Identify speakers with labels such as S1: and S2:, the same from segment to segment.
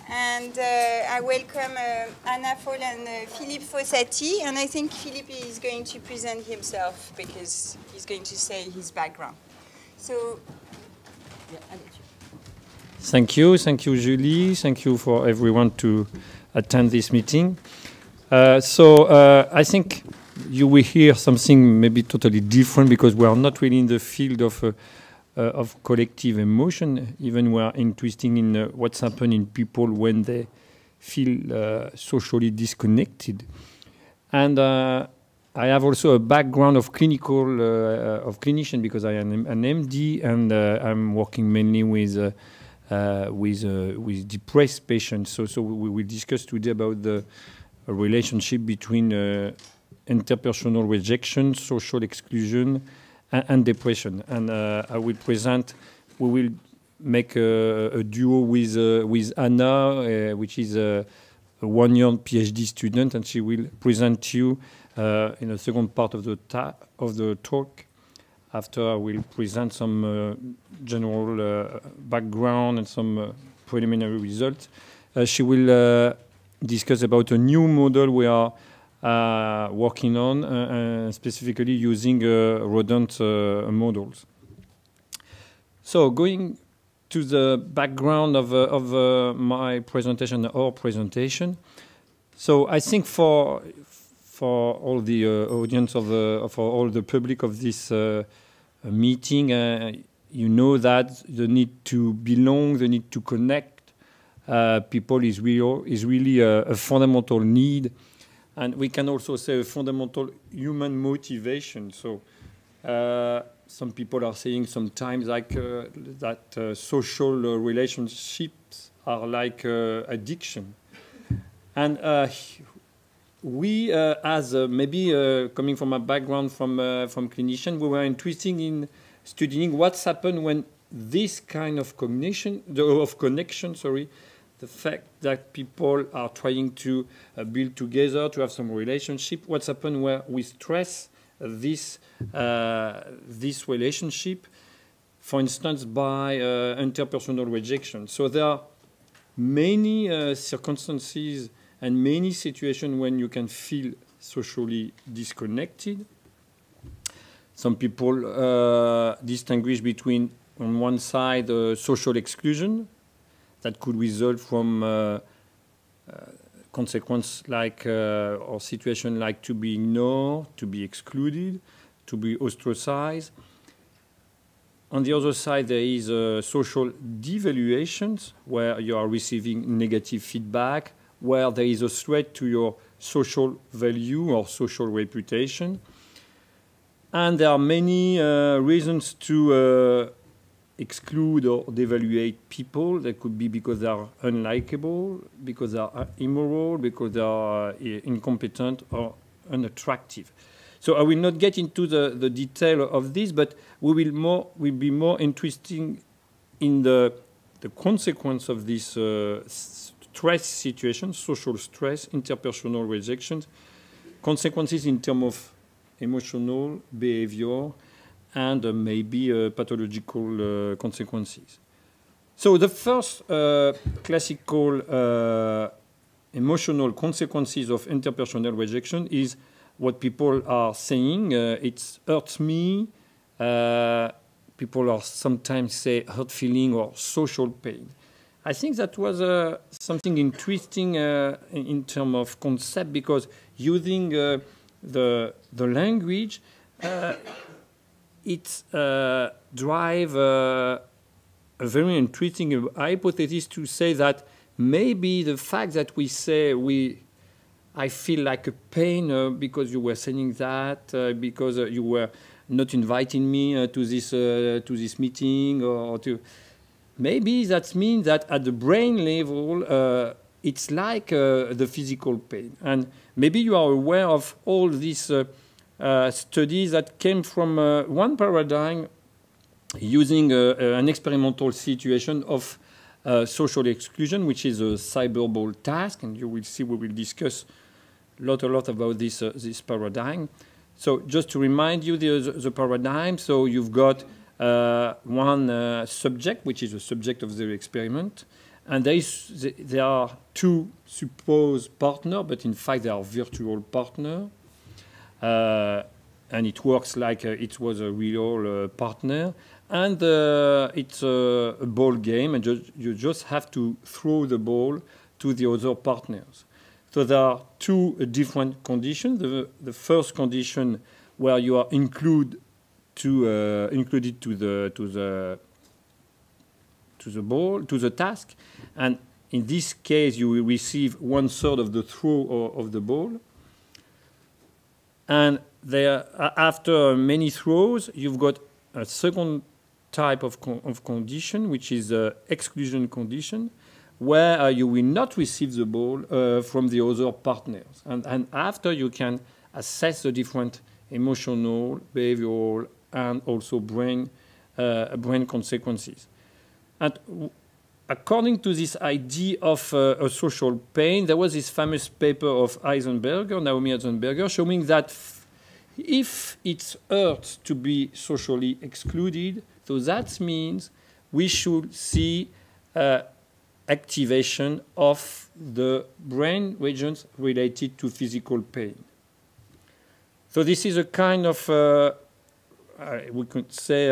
S1: And I welcome Anna Fall and Philippe Fossati. And I think Philippe is going to present himself because he's going to say his background. So,
S2: thank you, Julie. Thank you for everyone to attend this meeting. I think you will hear something maybe totally different because we are not really in the field of collective emotion. Even we are interested in what's happening in people when they feel socially disconnected. And I have also a background of clinician because I am an MD and I'm working mainly with depressed patients. So we will discuss today about the relationship between interpersonal rejection, social exclusion, and depression. And I will present. We will make a duo with Anna, which is a one-year PhD student, and she will present you in the second part of the talk. After I will present some general background and some preliminary results. She will discuss about a new model we are working on, specifically using rodent models. So going to the background of my presentation, our presentation. So I think for all the audience for all the public of this meeting, you know that the need to belong, the need to connect people is really a fundamental need, and we can also say a fundamental human motivation. So some people are saying sometimes like that social relationships are like addiction, and we, as maybe coming from a background from clinician, we were interested in studying what's happened when this kind of connection, the fact that people are trying to build together, to have some relationship, what's happened where we stress this relationship, for instance, by interpersonal rejection. So there are many circumstances and many situations when you can feel socially disconnected. Some people distinguish between, on one side, social exclusion that could result from consequence like or situation like to be ignored, to be excluded, to be ostracized. On the other side, there is social devaluations where you are receiving negative feedback, where there is a threat to your social value or social reputation. And there are many reasons to exclude or devaluate people. That could be because they are unlikable, because they are immoral, because they are incompetent or unattractive. So I will not get into the detail of this, but we will be more interested in the consequence of this stress situation, social stress, interpersonal rejections, consequences in terms of emotional behavior, and maybe pathological consequences. So the first classical emotional consequences of interpersonal rejection is what people are saying. It hurts me. People are sometimes say hurt feeling or social pain. I think that was something interesting in terms of concept, because using the language, it drives a very interesting hypothesis to say that maybe the fact that we say I feel like a pain because you were saying that, because you were not inviting me to this meeting, or to maybe that means that at the brain level it's like the physical pain. And maybe you are aware of all these studies that came from one paradigm using an experimental situation of social exclusion, which is a cyberball task, and you will see we will discuss a lot about this paradigm. So just to remind you the paradigm, so you've got one subject, which is the subject of the experiment, And there are two supposed partners, but in fact they are virtual partners. And it works like it was a real partner. And it's a ball game, and you just have to throw the ball to the other partners. So there are two different conditions. The first condition where you are included to the task, and in this case you will receive 1/3 of the throw of the ball. And there, after many throws, you've got a second type of condition, which is the exclusion condition, where you will not receive the ball from the other partners. And after, you can assess the different emotional, behavioral, and also brain consequences. And according to this idea of a social pain, there was this famous paper of Naomi Eisenberger, showing that if it hurts to be socially excluded, so that means we should see activation of the brain regions related to physical pain. So this is a kind of, we could say,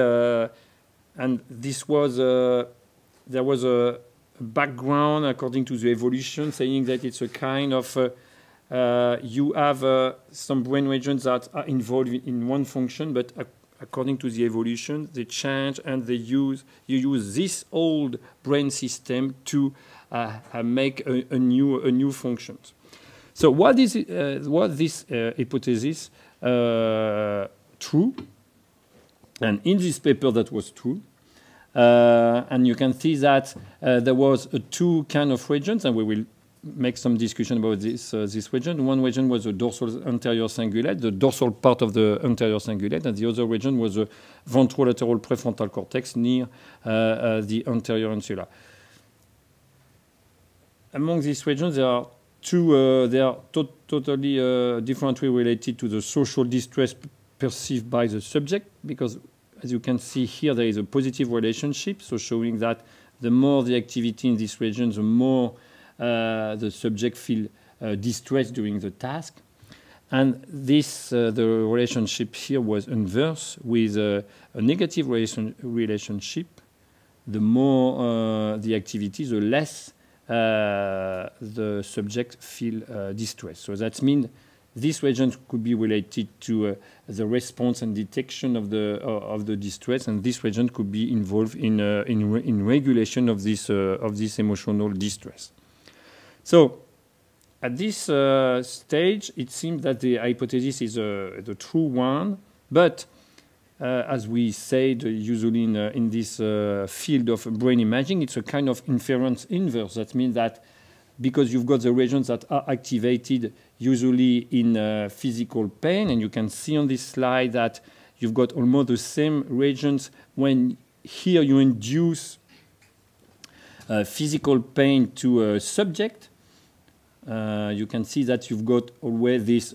S2: and this was, there was a background according to the evolution saying that it's a kind of, you have some brain regions that are involved in one function, but according to the evolution, they change and you use this old brain system to make a new function. So what is this hypothesis true? And in this paper that was true. And you can see that there was two kind of regions, and we will make some discussion about this region. One region was the dorsal anterior cingulate, the dorsal part of the anterior cingulate, and the other region was the ventrolateral prefrontal cortex near the anterior insula. Among these regions, there are two. They are totally differently related to the social distress perceived by the subject, because as you can see here, there is a positive relationship, so showing that the more the activity in this region, the more the subject feel distressed during the task. And this, the relationship here was inverse, with a negative relationship. The more the activity, the less the subject feel distressed. So that means this region could be related to the response and detection of the distress, and this region could be involved in regulation of this emotional distress. So, at this stage, it seems that the hypothesis is the true one, but as we said usually in this field of brain imaging, it's a kind of inference inverse. That means that because you've got the regions that are activated usually in physical pain, and you can see on this slide that you've got almost the same regions when here you induce physical pain to a subject. You can see that you've got always this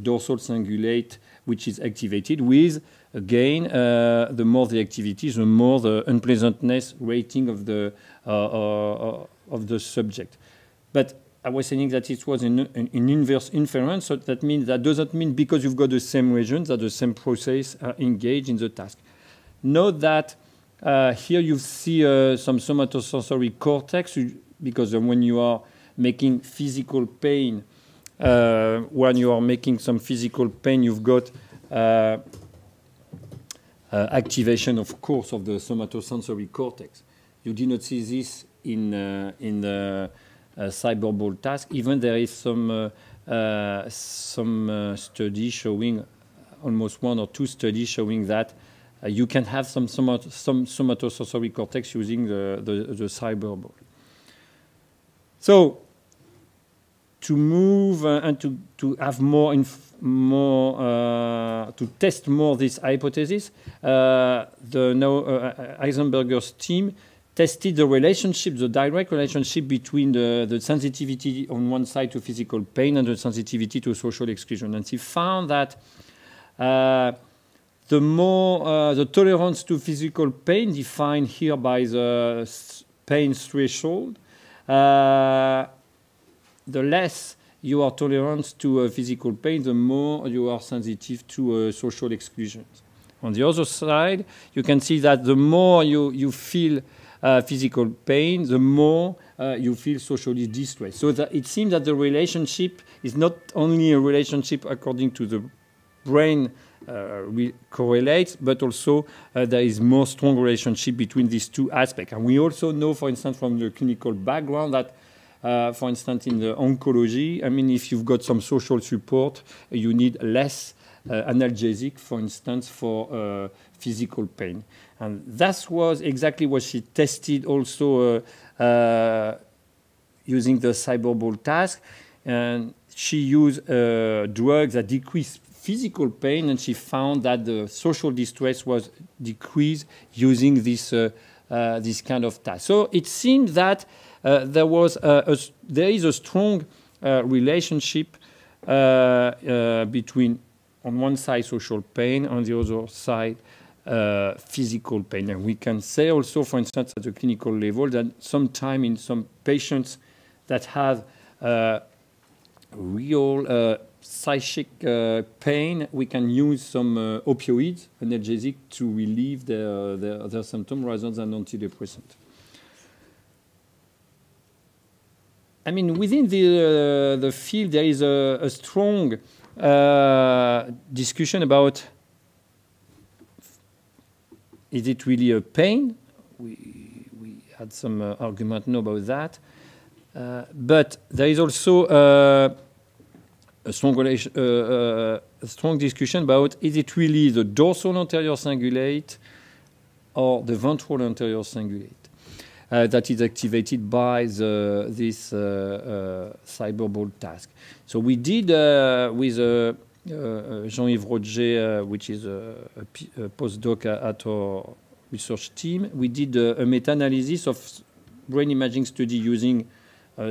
S2: dorsal cingulate which is activated with, again, the more the activity, the more the unpleasantness rating of the subject. But I was saying that it was an inverse inference, so that means that doesn't mean because you've got the same regions that the same process are engaged in the task. Note that here you see some somatosensory cortex, because when you are making physical pain, when you are making some physical pain, you've got activation, of course, of the somatosensory cortex. You did not see this in the cyberball task. Even there is some study showing, almost one or two studies showing that you can have some somatosensory cortex using the cyberball. So to move and to have to test more this hypothesis, Eisenberger's team tested the relationship, the direct relationship between the sensitivity on one side to physical pain and the sensitivity to social exclusion. And he found that the more the tolerance to physical pain, defined here by the pain threshold, the less you are tolerant to physical pain, the more you are sensitive to social exclusion. On the other side, you can see that the more you feel physical pain, the more you feel socially distressed. So that it seems that the relationship is not only a relationship according to the brain correlates, but also there is more strong relationship between these two aspects. And we also know, for instance, from the clinical background that for instance, in the oncology, I mean, if you've got some social support, you need less analgesic, for instance, for physical pain. And that was exactly what she tested also using the Cyberball task. And she used drugs that decrease physical pain, and she found that the social distress was decreased using this kind of task. So it seemed that there is a strong relationship between, on one side, social pain, on the other side, physical pain. And we can say also, for instance, at the clinical level, that sometimes in some patients that have real psychic pain, we can use some opioids, analgesic, to relieve their symptoms rather than antidepressant. I mean, within the field, there is a strong discussion about, is it really a pain? We had some argument now about that. But there is also a strong discussion about, is it really the dorsal anterior cingulate or the ventral anterior cingulate that is activated by this Cyberball task. So we did with Jean-Yves Roger, which is a postdoc at our research team, we did a meta-analysis of brain imaging study using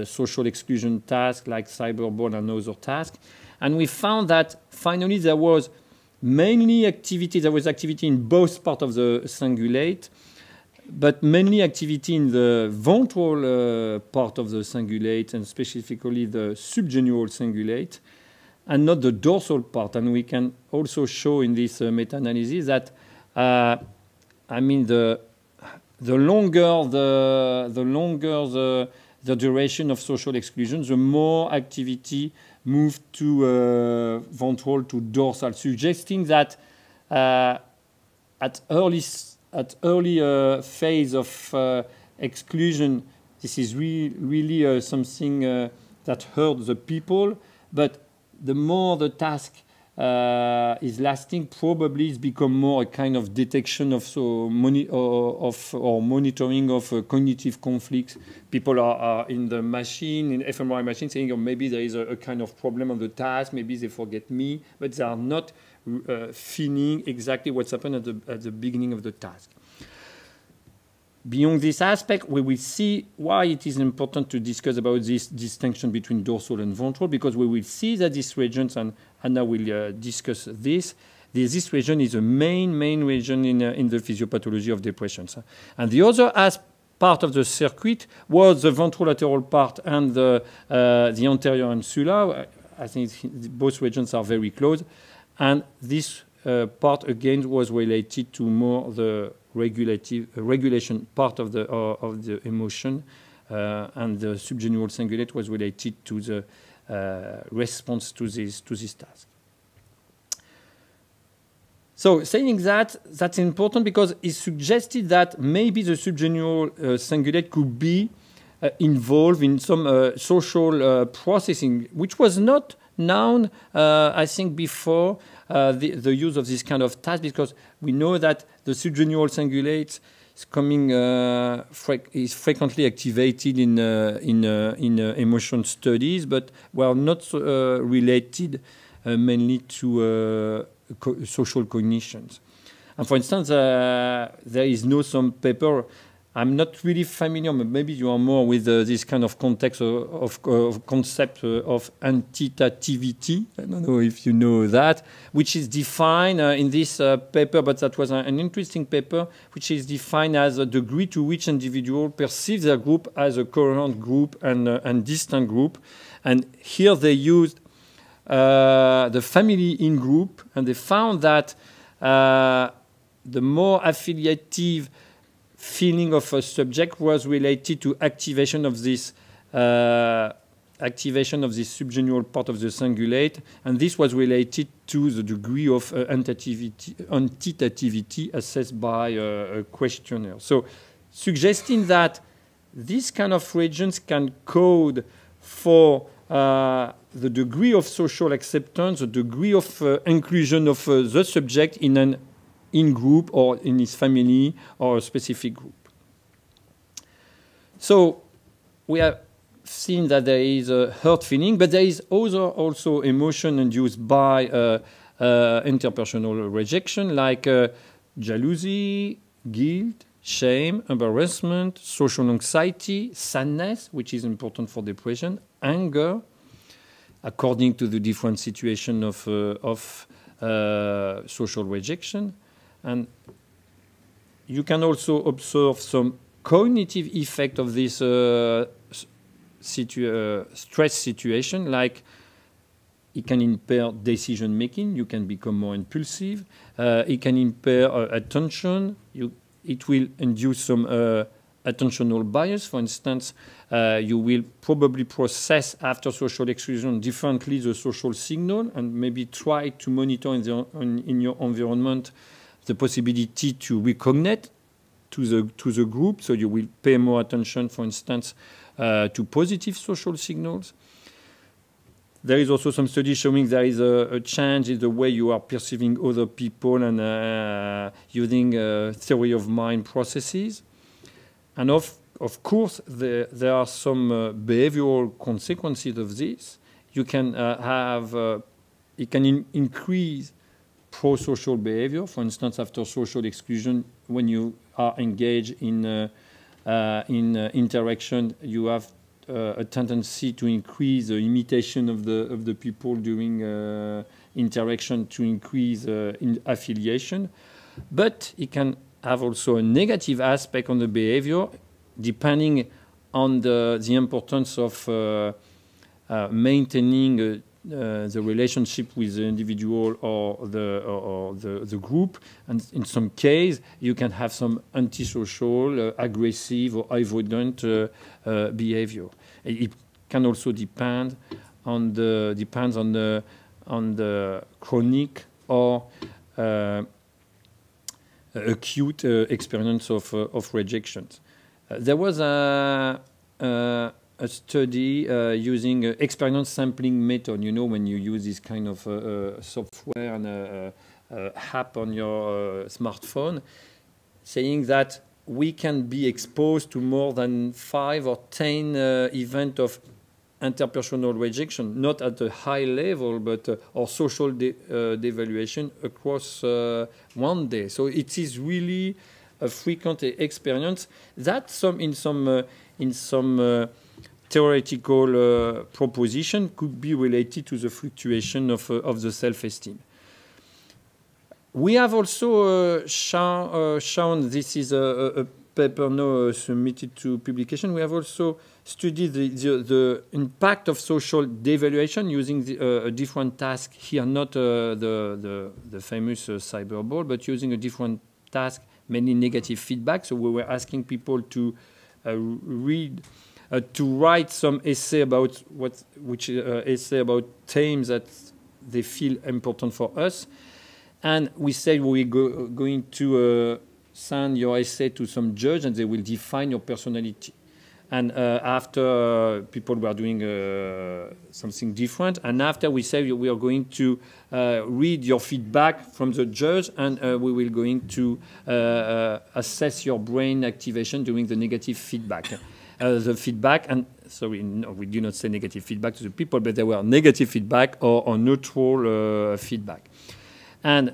S2: social exclusion tasks like Cyberball and other tasks. And we found that finally there was activity in both parts of the cingulate, but mainly activity in the ventral part of the cingulate, and specifically the subgenual cingulate, and not the dorsal part. And we can also show in this meta-analysis that, I mean, the longer the duration of social exclusion, the more activity moved to ventral to dorsal, suggesting that at early phase of exclusion, this is really something that hurts the people. But the more the task is lasting, probably it's become more a kind of detection of or monitoring of cognitive conflicts. People are in the machine, in fMRI machine, saying, oh, maybe there is a kind of problem on the task, maybe they forget me, but they are not feeling exactly what's happened at the beginning of the task. Beyond this aspect, we will see why it is important to discuss about this distinction between dorsal and ventral, because we will see that these regions, and Anna will discuss this, this region is a main region in the physiopathology of depression. And the other part of the circuit was the ventrolateral part and the anterior insula. I think both regions are very close. And this part, again, was related to more the regulation part of the emotion, and the subgenual cingulate was related to the response to this task. So saying that, that's important because it suggested that maybe the subgenual cingulate could be involved in some social processing, which was not known, I think, before the use of this kind of task, because we know that the subgenual cingulate is frequently activated in emotion studies, but were not related mainly to social cognitions. And for instance, there is some paper I'm not really familiar, but maybe you are more with this kind of context of concept of antitativity. I don't know if you know that, which is defined in this paper, but that was an interesting paper, which is defined as a degree to which individual perceives their group as a coherent group and distant group. And here they used the family in group, and they found that the more affiliative feeling of a subject was related to activation of this subgenual part of the cingulate, and this was related to the degree of antitativity assessed by a questionnaire. So, suggesting that these kind of regions can code for the degree of social acceptance, the degree of inclusion of the subject in an in-group or in his family or a specific group. So we have seen that there is a hurt feeling, but there is also emotion induced by interpersonal rejection, like jealousy, guilt, shame, embarrassment, social anxiety, sadness, which is important for depression, anger, according to the different situation of social rejection. And you can also observe some cognitive effect of this stress situation, like it can impair decision making, you can become more impulsive, it can impair attention, it will induce some attentional bias. For instance, you will probably process after social exclusion differently the social signal and maybe try to monitor in your environment the possibility to reconnect to the group. So you will pay more attention, for instance, to positive social signals. There is also some studies showing there is a change in the way you are perceiving other people and using theory of mind processes. And of course, there are some behavioral consequences of this. You can it can increase pro-social behavior. For instance, after social exclusion, when you are engaged in interaction, you have a tendency to increase the imitation of the people during interaction, to increase in affiliation. But it can have also a negative aspect on the behavior, depending on the importance of maintaining the relationship with the individual or the group. And in some case, you can have some antisocial, aggressive, or avoidant behavior. It can also depend on the chronic or acute experience of rejections. There was a study using experience sampling method. You know, when you use this kind of software and app on your smartphone, saying that we can be exposed to more than 5 or 10 events of interpersonal rejection, not at a high level, but or social devaluation across one day. So it is really a frequent experience that in some theoretical proposition could be related to the fluctuation of the self-esteem. We have also shown, this is a paper now submitted to publication, we have also studied the impact of social devaluation using a different task here, not the famous cyberball, but using a different task, mainly negative feedback. So we were asking people to write some essay about essay about themes that they feel important for us. And we said we're going to send your essay to some judge, and they will define your personality. And after people were doing something different, and after we said we are going to read your feedback from the judge, and we will going to assess your brain activation during the negative feedback. The feedback, and sorry, no, we do not say negative feedback to the people, but there were negative feedback or neutral feedback. And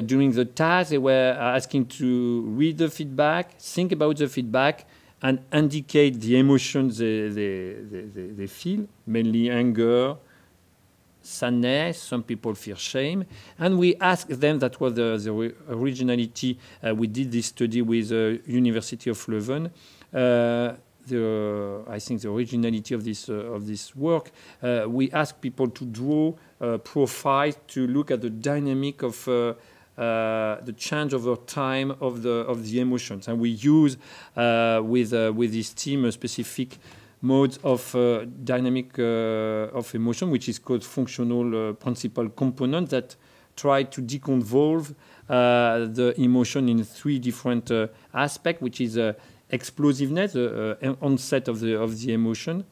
S2: during the task, they were asking to read the feedback, think about the feedback, and indicate the emotions they feel, mainly anger, sadness. Some people feel shame. And we ask them, that was the originality. We did this study with the University of Leuven. I think the originality of this work, we ask people to draw profiles to look at the dynamic of the change over time of the emotions, and we use with this team a specific modes of dynamic of emotion, which is called functional principal component, that try to deconvolve the emotion in three different aspects, which is explosiveness, onset of the emotion,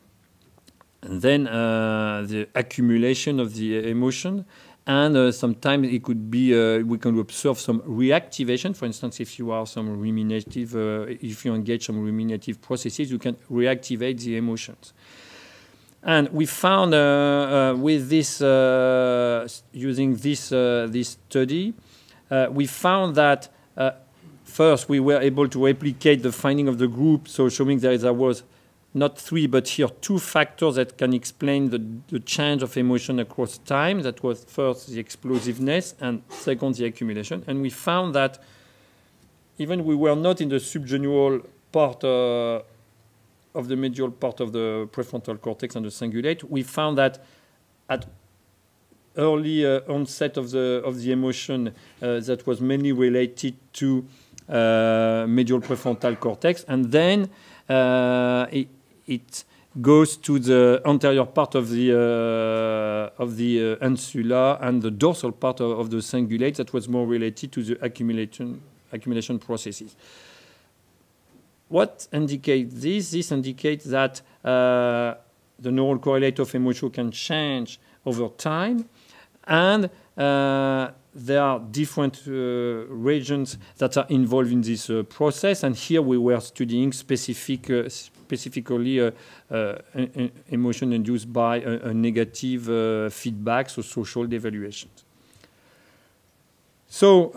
S2: and then the accumulation of the emotion, and sometimes it could be we can observe some reactivation. For instance, if you are some ruminative, if you engage some ruminative processes, you can reactivate the emotions. And we found with this using this study, we found that first we were able to replicate the finding of the group, so showing there was not three, but here two factors that can explain the change of emotion across time. That was first the explosiveness, and second the accumulation. And we found that even we were not in the subgenual part of the medial part of the prefrontal cortex and the cingulate, we found that at early onset of the emotion that was mainly related to medial prefrontal cortex, and then it goes to the anterior part of the insula and the dorsal part of the cingulate that was more related to the accumulation processes. What indicates this? This indicates that the neural correlate of emotion can change over time, and there are different regions that are involved in this process. And here we were studying specifically emotion induced by a negative feedback, so social devaluations. So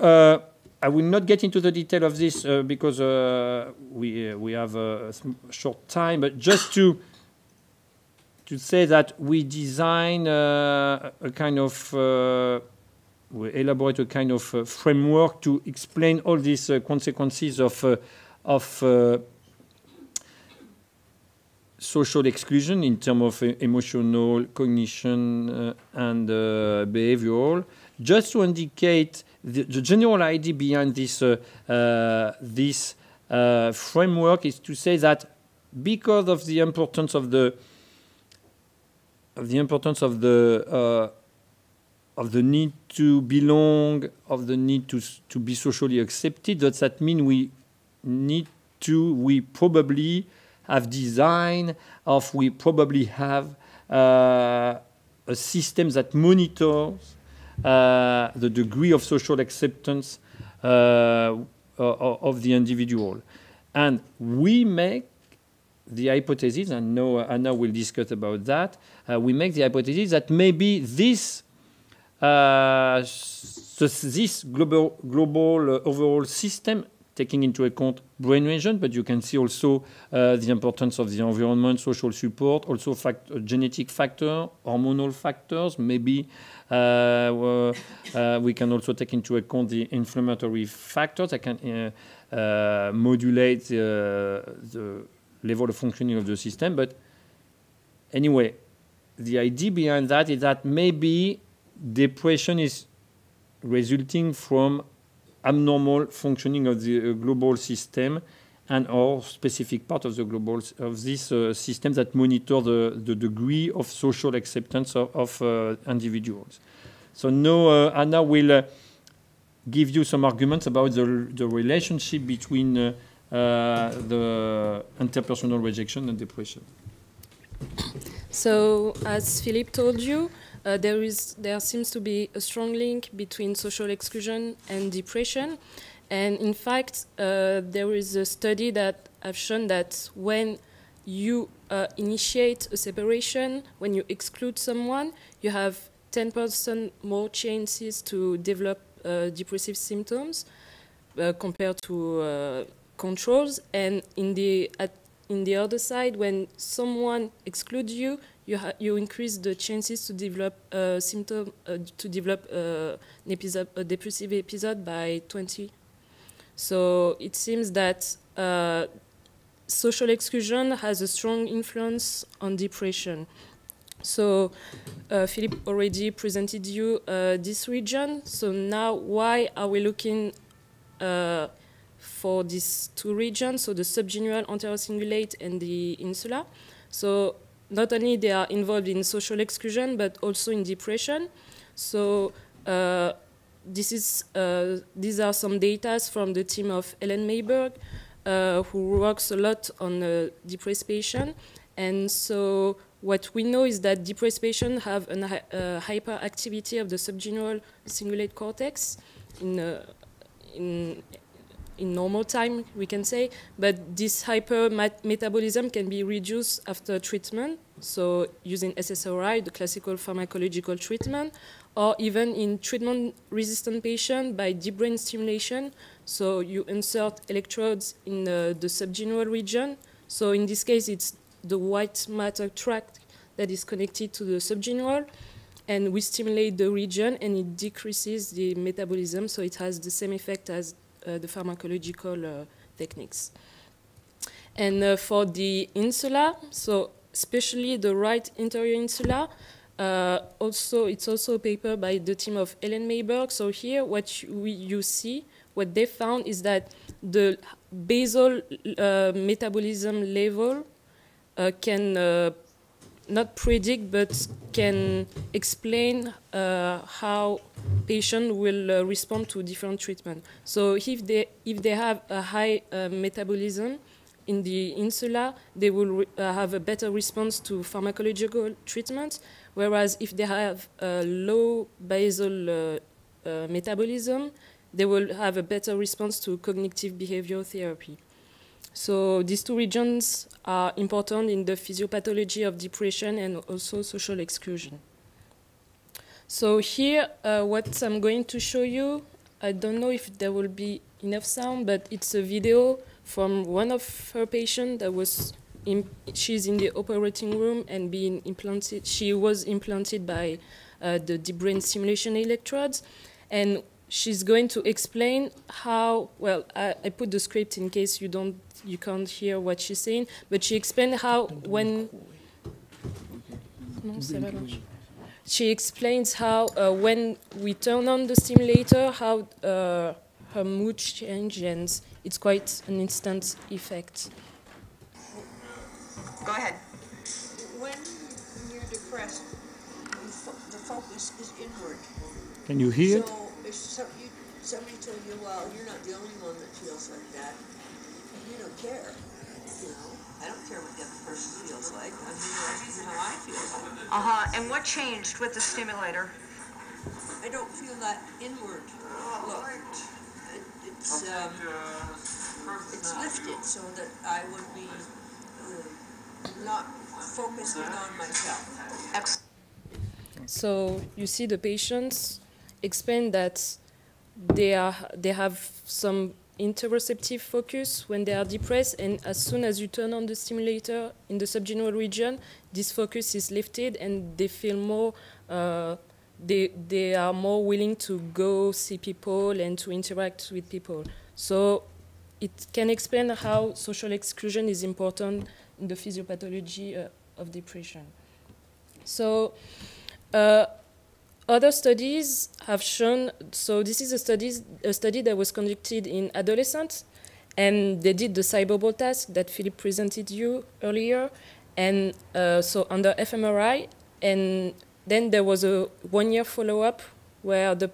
S2: I will not get into the detail of this because we have a short time, but just to say that we design a kind of we elaborate a kind of framework to explain all these consequences of social exclusion in terms of emotional, cognition, and behavioral, just to indicate the general idea behind this framework is to say that because of the importance of the need to belong, of the need to be socially accepted, that means we probably have designed, we probably have a system that monitors the degree of social acceptance of the individual. And we make the hypothesis, and now Anna will discuss about that, we make the hypothesis that maybe this global overall system, taking into account brain region, but you can see also the importance of the environment, social support, also genetic factor, hormonal factors. Maybe we can also take into account the inflammatory factors that can modulate the level of functioning of the system. But anyway, the idea behind that is that maybe depression is resulting from abnormal functioning of the global system and or specific part of the global this system that monitor the degree of social acceptance of individuals. So now Anna will give you some arguments about the relationship between the interpersonal rejection and depression.
S3: So, as Philippe told you, there seems to be a strong link between social exclusion and depression. And in fact, there is a study that has shown that when you initiate a separation, when you exclude someone, you have 10% more chances to develop depressive symptoms compared to controls. And in the other side, when someone excludes you, you increase the chances to develop a symptom, to develop an episode, a depressive episode by 20. So it seems that social exclusion has a strong influence on depression. So Philippe already presented you this region. So now why are we looking for these two regions, so the subgenual anterocingulate and the insula? So not only they are involved in social exclusion, but also in depression. So these are some data from the team of Ellen Mayberg, who works a lot on depressed patients. And so what we know is that depressed patients have a hyperactivity of the subgenual cingulate cortex in normal time, we can say, but this hypermetabolism can be reduced after treatment, so using SSRI, the classical pharmacological treatment, or even in treatment-resistant patients by deep brain stimulation. So you insert electrodes in the subgenual region. So in this case, it's the white matter tract that is connected to the subgenual, and we stimulate the region, and it decreases the metabolism, so it has the same effect as the pharmacological techniques. And for the insula, so especially the right anterior insula, it's also a paper by the team of Ellen Mayberg. So here what you see, what they found is that the basal metabolism level can not predict, but can explain how patient will respond to different treatment. So if they have a high metabolism in the insula, they will have a better response to pharmacological treatment, whereas if they have a low basal metabolism, they will have a better response to cognitive behavioral therapy. So these two regions are important in the physiopathology of depression and also social exclusion. So here, what I'm going to show you, I don't know if there will be enough sound, but it's a video from one of her patients that was, she's in the operating room and being implanted, she was implanted by the deep brain stimulation electrodes. And she's going to explain how, well, I put the script in case you can't hear what she's saying, but she explained how she explains how when we turn on the stimulator, how her mood changes, and it's quite an instant effect.
S1: Go ahead.
S4: When you're depressed, the focus is inward.
S2: Can you hear it?
S4: So if somebody told you, well, you're not the only one that feels like that, you don't care. You know, I don't care what the other person feels like. I'm interested in how I feel.
S5: And what changed with the stimulator?
S4: I don't feel that inward look. It's lifted so that I would be not focusing on myself.
S3: So you see the patients explain that they have some interoceptive focus when they are depressed, and as soon as you turn on the stimulator in the subgenual region, this focus is lifted and they feel more, they are more willing to go see people and to interact with people. So it can explain how social exclusion is important in the physiopathology of depression. So other studies have shown, so this is a study that was conducted in adolescents, and they did the cyberball task that Philippe presented you earlier, and so under fMRI, and then there was a 1-year follow-up where the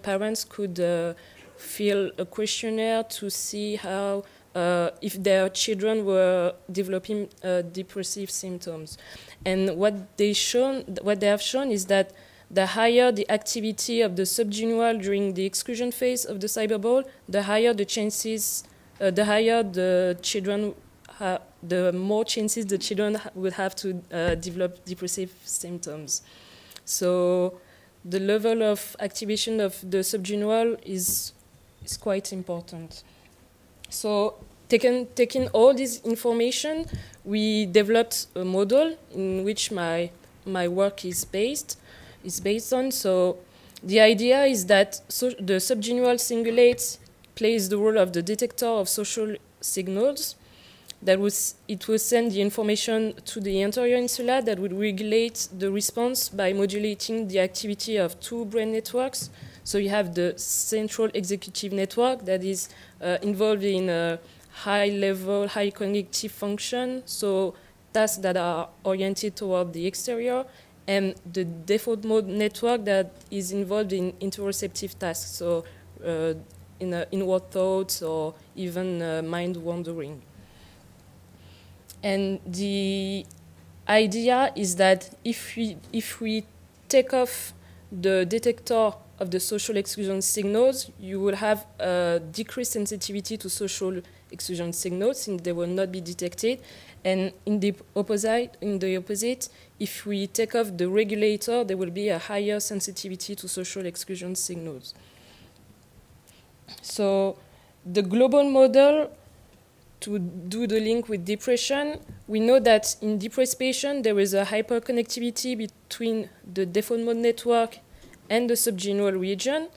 S3: parents could fill a questionnaire to see how if their children were developing depressive symptoms. And what they have shown is that the higher the activity of the subgenual during the exclusion phase of the cyberball, the higher the chances, the higher the children, the more chances the children would have to develop depressive symptoms. So the level of activation of the subgenual is quite important. So taking all this information, we developed a model in which my work is based on. So the idea is that the subgenual cingulate plays the role of the detector of social signals. It will send the information to the anterior insula that would regulate the response by modulating the activity of two brain networks. So you have the central executive network that is involved in a high-level, high cognitive function, so tasks that are oriented toward the exterior, and the default mode network that is involved in interoceptive tasks, so in inward thoughts or even mind wandering. And the idea is that if we take off the detector of the social exclusion signals, you will have a decreased sensitivity to social exclusion signals since they will not be detected. And in the opposite, if we take off the regulator, there will be a higher sensitivity to social exclusion signals. So the global model, to do the link with depression, we know that in depressed patients, there is a hyperconnectivity between the default mode network and the subgenual region,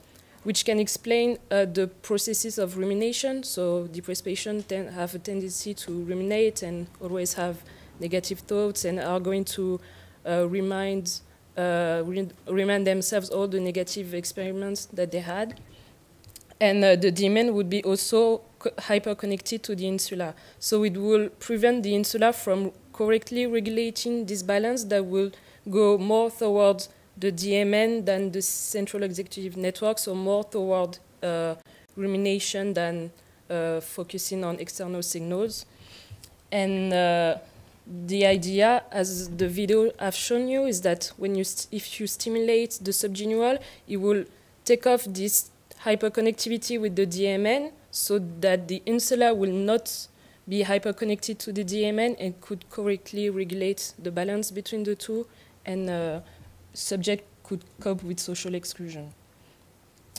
S3: which can explain the processes of rumination. So depressed patients have a tendency to ruminate and always have negative thoughts and are going to remind themselves all the negative experiments that they had. And the DMN would be also hyperconnected to the insula. So it will prevent the insula from correctly regulating this balance that will go more towards the DMN than the central executive network, so more toward rumination than focusing on external signals. And the idea, as the video I've shown you, is that if you stimulate the subgenual, it will take off this hyperconnectivity with the DMN so that the insula will not be hyperconnected to the DMN and could correctly regulate the balance between the two, and subject could cope with social exclusion.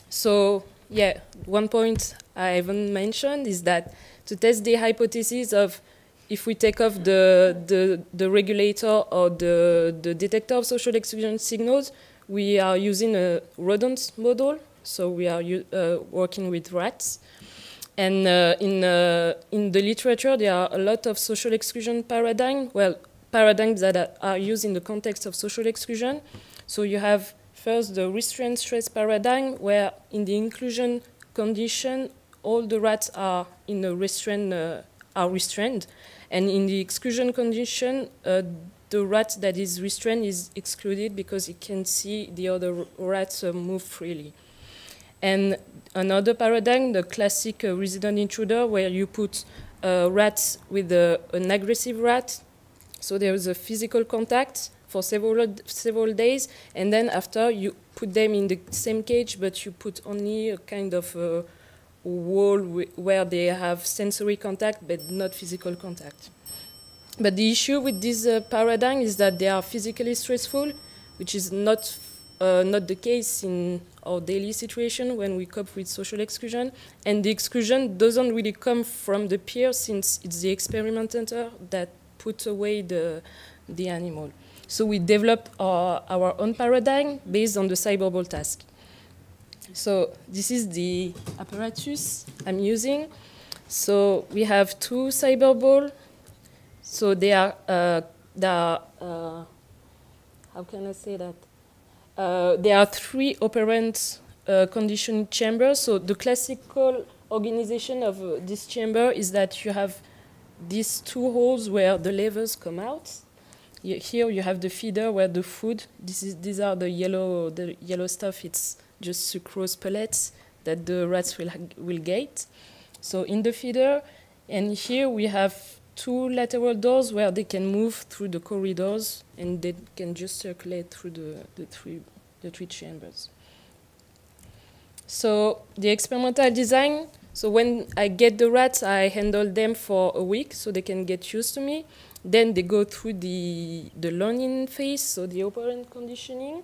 S3: So yeah, one point I haven't mentioned is that to test the hypothesis of if we take off the regulator or the detector of social exclusion signals, we are using a rodent model. So we are working with rats. And in the literature, there are a lot of social exclusion paradigms that are used in the context of social exclusion. So you have first the restraint stress paradigm, where in the inclusion condition, all the rats are in a restrained, and in the exclusion condition, the rat that is restrained is excluded because it can see the other rats move freely. And another paradigm, the classic resident intruder, where you put rats with an aggressive rat. So there is a physical contact for several days, and then after you put them in the same cage, but you put only a kind of wall where they have sensory contact, but not physical contact. But the issue with this paradigm is that they are physically stressful, which is not the case in our daily situation when we cope with social exclusion. And the exclusion doesn't really come from the peer, since it's the experimenter that puts away the animal. So we developed our own paradigm based on the cyberball task. So this is the apparatus I'm using. So we have two cyberball. So they are how can I say that? There are three operant conditioning chambers. So the classical organization of this chamber is that you have these two holes where the levers come out. Here you have the feeder where the food. These are the yellow stuff. It's just sucrose pellets that the rats will get. So in the feeder, and here we have two lateral doors where they can move through the corridors, and they can just circulate through the three chambers. So the experimental design. So when I get the rats, I handle them for a week so they can get used to me. Then they go through the learning phase, so the operant conditioning.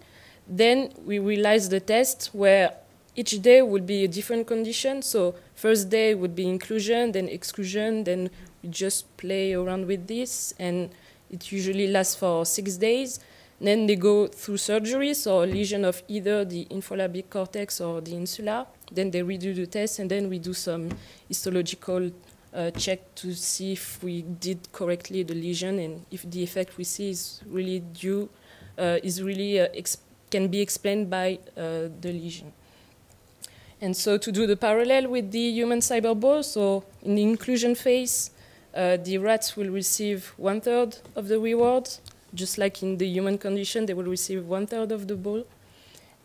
S3: Then we realize the test where each day would be a different condition. So first day would be inclusion, then exclusion, then we just play around with this, and it usually lasts for 6 days. Then they go through surgery, so a lesion of either the infralambric cortex or the insula. Then they redo the test, and then we do some histological check to see if we did correctly the lesion and if the effect we see is really can be explained by the lesion. And so to do the parallel with the human cyberball, so in the inclusion phase, the rats will receive 1/3 of the reward, just like in the human condition, they will receive 1/3 of the ball.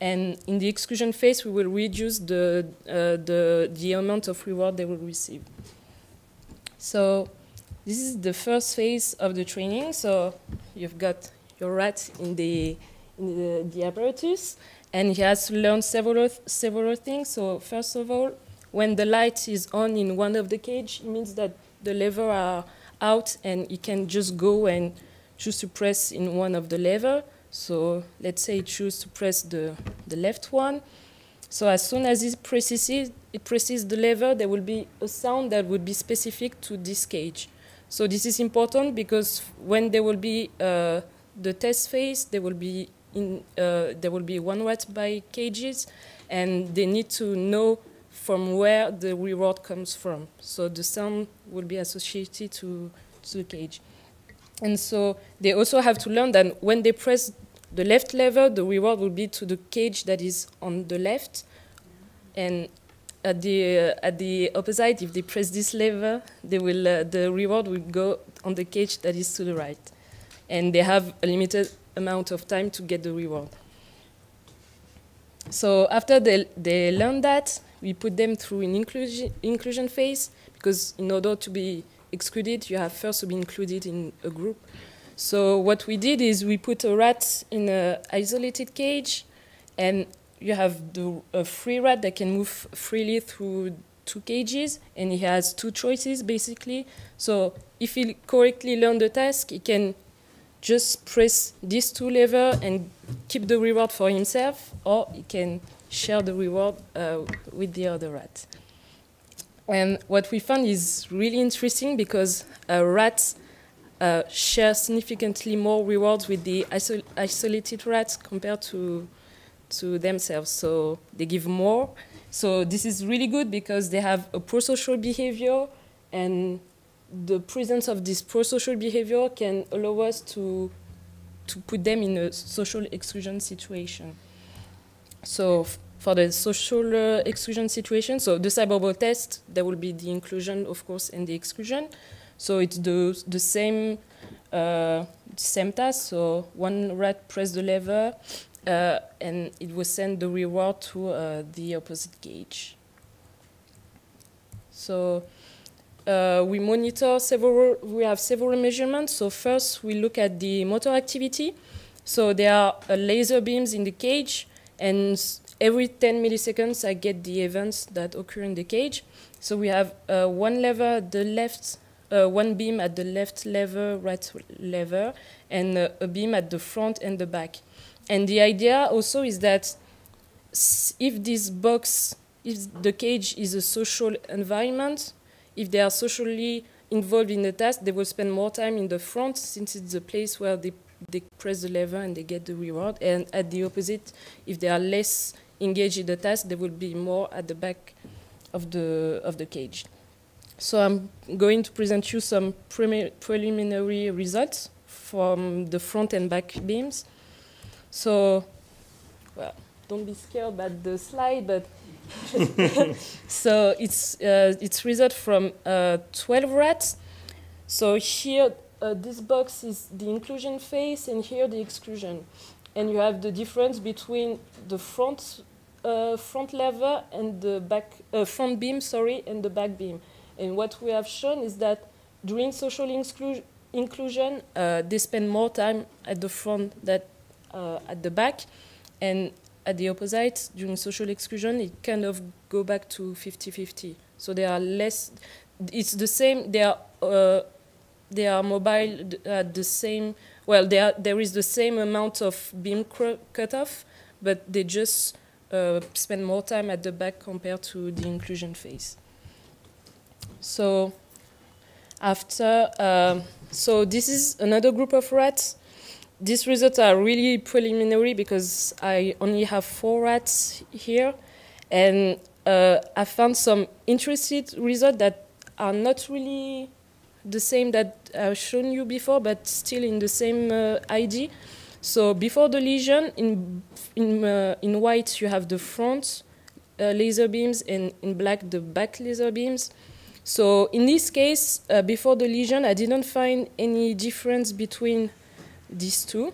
S3: And in the exclusion phase, we will reduce the amount of reward they will receive. So this is the first phase of the training. So you've got your rat in the apparatus, and he has to learn several things. So first of all, when the light is on in one of the cage, it means that the levers are out, and he can just go and choose to press in one of the levers. So let's say he chooses to press the left one. So as soon as it presses the lever, there will be a sound that would be specific to this cage. So this is important because when there will be the test phase, there will be one rat by cages, and they need to know from where the reward comes from. So the sound will be associated to the cage. And so they also have to learn that when they press the left lever, the reward will be to the cage that is on the left. And at the opposite, if they press this lever, the reward will go on the cage that is to the right. And they have a limited amount of time to get the reward. So after they learn that, we put them through an inclusion phase, because in order to be excluded, you have first to be included in a group. So what we did is we put a rat in an isolated cage, and you have a free rat that can move freely through 2 cages, and he has 2 choices, basically. So if he correctly learned the task, he can just press these 2 levers and keep the reward for himself, or he can share the reward with the other rat. And what we found is really interesting, because rats share significantly more rewards with the isolated rats compared to themselves. So they give more. So this is really good because they have a prosocial behavior, and the presence of this prosocial behavior can allow us to put them in a social exclusion situation. So for the social exclusion situation, so the cyberball test, there will be the inclusion, of course, and the exclusion. So it's the same task. So one rat pressed the lever, and it will send the reward to the opposite cage. So we monitor we have several measurements. So first we look at the motor activity. So there are laser beams in the cage, and every 10 milliseconds I get the events that occur in the cage. So we have one lever at the left, one beam at the left lever, right lever, and a beam at the front and the back. And the idea also is that if the cage is a social environment, if they are socially involved in the task, they will spend more time in the front, since it's the place where they press the lever and they get the reward. And at the opposite, if they are less engaged in the task, they will be more at the back of the cage. So I'm going to present you some preliminary results from the front and back beams. So, well, don't be scared about the slide, but so it's result from 12 rats. So here, this box is the inclusion phase, and here the exclusion. And you have the difference between the front lever and the back front beam, and the back beam. And what we have shown is that during social inclusion, they spend more time at the front than at the back, and at the opposite, during social exclusion, it kind of go back to 50-50. So they are less. It's the same. They are mobile at the same. Well, there is the same amount of beam cutoff, but they just spend more time at the back compared to the inclusion phase. So after, so this is another group of rats. These results are really preliminary because I only have 4 rats here, and I found some interesting results that are not really the same that I've shown you before, but still in the same ID. So before the lesion, in white you have the front laser beams, and in black the back laser beams. So in this case, before the lesion, I didn't find any difference between these two.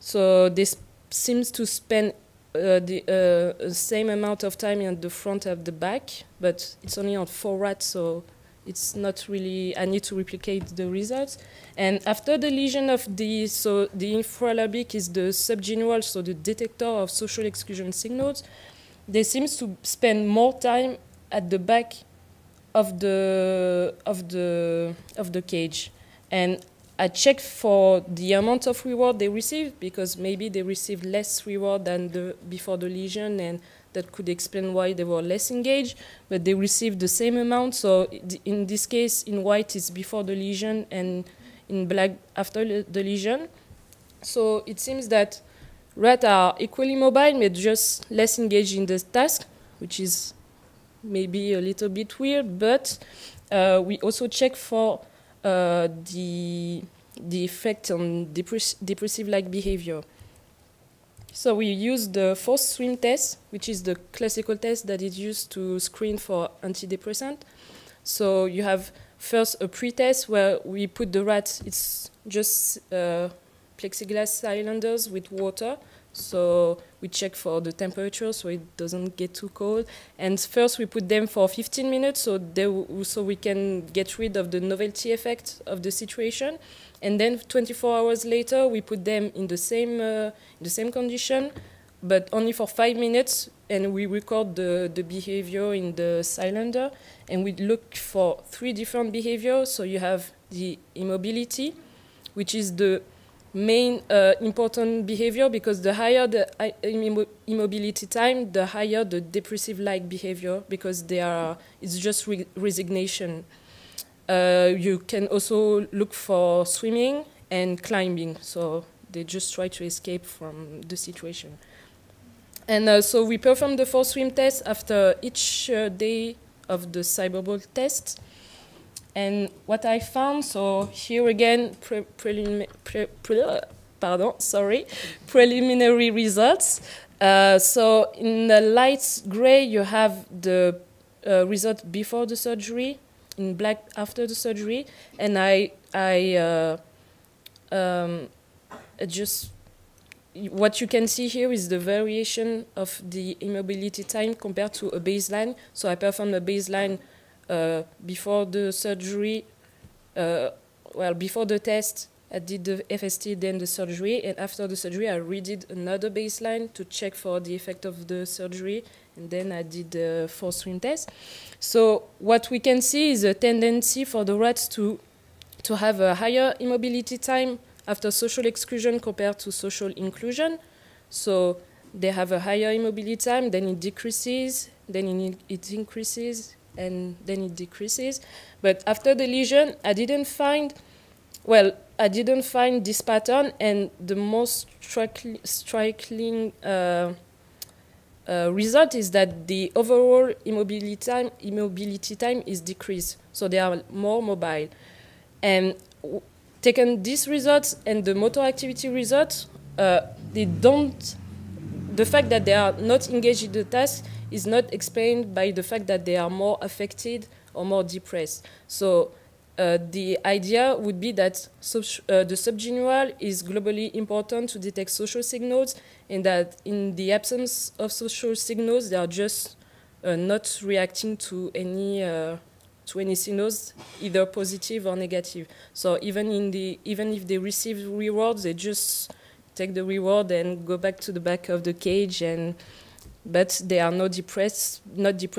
S3: So this seems to spend the same amount of time at the front and the back, but it's only on 4 rats, so it's not really, I need to replicate the results. And after the lesion of the, so the infralabic is the subgenual, so the detector of social exclusion signals, they seem to spend more time at the back of the cage. And I checked for the amount of reward they received, because maybe they received less reward than before the lesion, and that could explain why they were less engaged, but they received the same amount. So in this case, in white it's before the lesion, and in black after the lesion. So it seems that rats are equally mobile, but just less engaged in the task, which is maybe a little bit weird, but we also check for the effect on depressive-like behavior. So we use the forced swim test, which is the classical test that is used to screen for antidepressant. So you have first a pre-test where we put the rats, it's just plexiglass cylinders with water. So we check for the temperature so it doesn't get too cold. And first we put them for 15 minutes so we can get rid of the novelty effect of the situation. And then 24 hours later we put them in the same condition, but only for 5 minutes, and we record the behavior in the cylinder. And we look for 3 different behaviors. So you have the immobility, which is the main important behavior, because the higher the immobility time, the higher the depressive-like behavior, because it's just resignation. You can also look for swimming and climbing, so they just try to escape from the situation. And so we perform the forced swim test after each day of the cyberball test. And what I found, so here again, preliminary results. So in the light gray, you have the result before the surgery, in black after the surgery, and what you can see here is the variation of the immobility time compared to a baseline. So I performed a baseline before the surgery, before the test, I did the FST, then the surgery, and after the surgery, I redid another baseline to check for the effect of the surgery, and then I did the forced swim test. So what we can see is a tendency for the rats to have a higher immobility time after social exclusion compared to social inclusion. So they have a higher immobility time, then it decreases, then it increases, and then it decreases. But after the lesion, I didn't find this pattern, and the most striking result is that the overall immobility time is decreased, so they are more mobile. And taken these results and the motor activity results, the fact that they are not engaged in the task is not explained by the fact that they are more affected or more depressed. So the idea would be that the subgenual is globally important to detect social signals, and that in the absence of social signals, they are just not reacting to any signals, either positive or negative. So even if they receive rewards, they just take the reward and go back to the back of the cage, but they are not depressed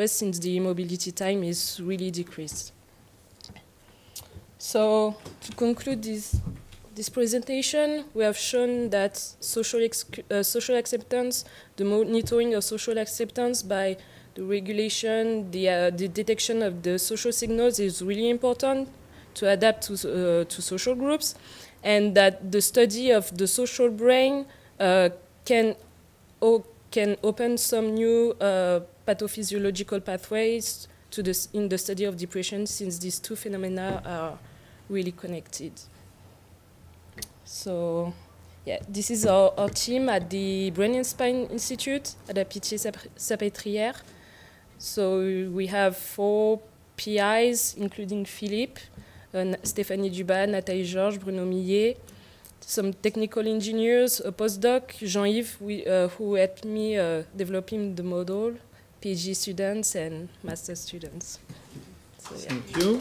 S3: since the immobility time is really decreased. So to conclude this this presentation, we have shown that social acceptance, the monitoring of social acceptance by the regulation, the detection of the social signals is really important to adapt to social groups, and that the study of the social brain can open some new pathophysiological pathways in the study of depression, since these two phenomena are really connected. So, yeah, this is our team at the Brain and Spine Institute at la Pitié-Salpêtrière. So we have 4 PIs, including Philippe, Stéphanie Dubas, Nathalie Georges, Bruno Millet, some technical engineers, a postdoc, Jean-Yves, who helped me developing the model, PhD students and master students. So, yeah.
S2: Thank you.